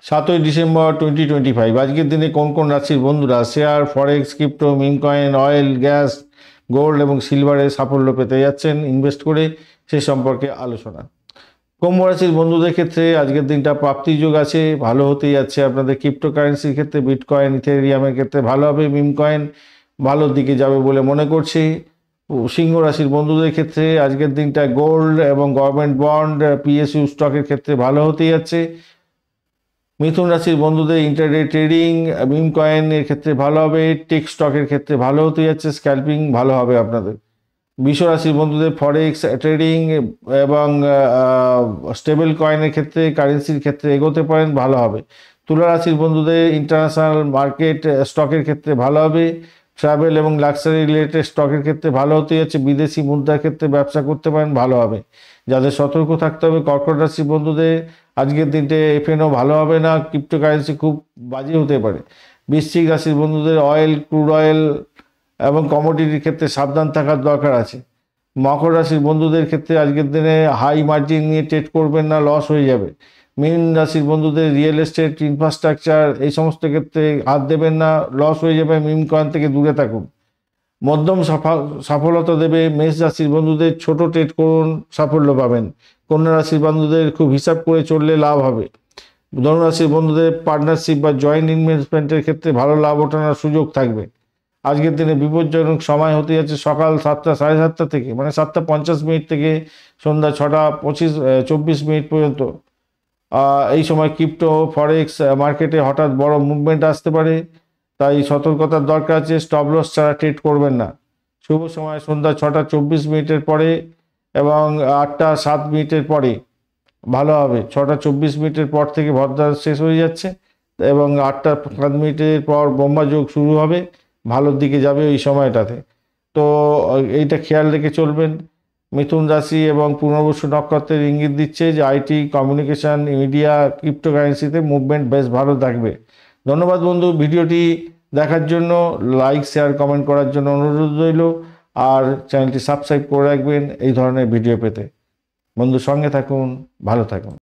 7ই December 2025। আজকের দিনে কোন কোন রাশির বন্ধুরা share, forex, crypto, meme coin, oil, gas, gold এবং সিলভারে সাফল্য পেতে যাচ্ছেন ইনভেস্ট করে, সে সম্পর্কে আলোচনা। কুম্ভ রাশির বন্ধুদের ক্ষেত্রে আজকের দিনটা প্রাপ্তির যোগ আছে, ভালো হতেই যাচ্ছে। আপনাদের ক্রিপ্টোকারেন্সির ক্ষেত্রে বিটকয়েন, ইথেরিয়ামের ক্ষেত্রে ভালো হবে, মিম কয়েন ভালোর দিকে যাবে বলে মনে করছি। সিংহ রাশির বন্ধুদের ক্ষেত্রে আজকের দিনটা গোল্ড এবং গভর্নমেন্ট বন্ড, পিএসইউ স্টকের ক্ষেত্রে ভালো হতেই যাচ্ছে। মিথুন রাশির বন্ধুদের ইন্টারডে ট্রেডিং, মিম কয়েনের ক্ষেত্রে ভালো হবে, টেক স্টকের ক্ষেত্রে ভালো হতে যাচ্ছে, স্ক্যাল্পিং ভালো হবে আপনাদের। বৃষ রাশির বন্ধুদের ফরেক্স ট্রেডিং এবং স্টেবল কয়েনের ক্ষেত্রে, কারেন্সির ক্ষেত্রে এগোতে পারেন, ভালো হবে। তুলা রাশির বন্ধুদের ইন্টারন্যাশনাল মার্কেট স্টকের ক্ষেত্রে ভালো হবে, ট্রাভেল এবং লাক্সারি রিলেটেড স্টকের ক্ষেত্রে ভালো হতে যাচ্ছে, বিদেশি মুদ্রার ক্ষেত্রে ব্যবসা করতে পারেন, ভালো হবে। যাদের সতর্ক থাকতে হবে কর্কট রাশির বন্ধুদের আজকের দিনটা এফএনও ভালো হবে না, ক্রিপ্টোকারেন্সি খুব বাজে হতে পারে। বৃশ্চিক রাশির বন্ধুদের অয়েল, ক্রুড অয়েল এবং কমোডিটির ক্ষেত্রে সাবধান থাকার দরকার আছে। মকর রাশির বন্ধুদের ক্ষেত্রে আজকের দিনে হাই মার্জিন নিয়ে ট্রেড করবেন না, লস হয়ে যাবে। মীন রাশির বন্ধুদের রিয়েল এস্টেট, ইনফ্রাস্ট্রাকচার এই সমস্ত ক্ষেত্রে হাত দেবেন না, লস হয়ে যাবে, মিম কয়েন থেকে দূরে থাকুন। মধ্যম সফলতা দেবে মেষ রাশির বন্ধুদের, ছোট ট্রেড করুন, সাফল্য পাবেন। কন্যা রাশির বন্ধুদের খুব হিসাব করে চললে লাভ হবে। ধনু রাশির বন্ধুদের পার্টনারশিপ বা জয়েন্ট ইনভেস্টমেন্টের ক্ষেত্রে ভালো লাভ ওঠানোর সুযোগ থাকবে। আজকের দিনে বিপজ্জনক সময় হতে যাচ্ছে সকাল 7টা, 7:30 থেকে, মানে 7:50 থেকে সন্ধ্যা 6:24 পর্যন্ত। এই সময় ক্রিপ্টো, ফরেক্স মার্কেটে হঠাৎ বড় মুভমেন্ট আসতে পারে, তাই সতর্কতার দরকার আছে। স্টপ লস ছাড়া ট্রেড করবেন না। শুভ সময় সন্ধ্যা 6:24 পরে এবং 8:07 পরে ভালো হবে। 6:24 পর থেকে ভদ্রা শেষ হয়ে যাচ্ছে এবং 8:05 পর ব্রহ্মাযোগ শুরু হবে, ভালোর দিকে যাবে ওই সময়টাতে। তো এইটা খেয়াল রেখে চলবেন। মিথুন রাশি এবং পুনর্বসু নক্ষত্রের ইঙ্গিত দিচ্ছে যে আইটি, কমিউনিকেশন, মিডিয়া, ক্রিপ্টোকারেন্সিতে মুভমেন্ট বেশ ভালো থাকবে। ধন্যবাদ বন্ধু, ভিডিওটি দেখার জন্য। লাইক, শেয়ার, কমেন্ট করার জন্য অনুরোধ রইল। আর চ্যানেলটি সাবস্ক্রাইব করে রাখবেন এই ধরনের ভিডিও পেতে। বন্ধু সঙ্গে থাকুন, ভালো থাকুন।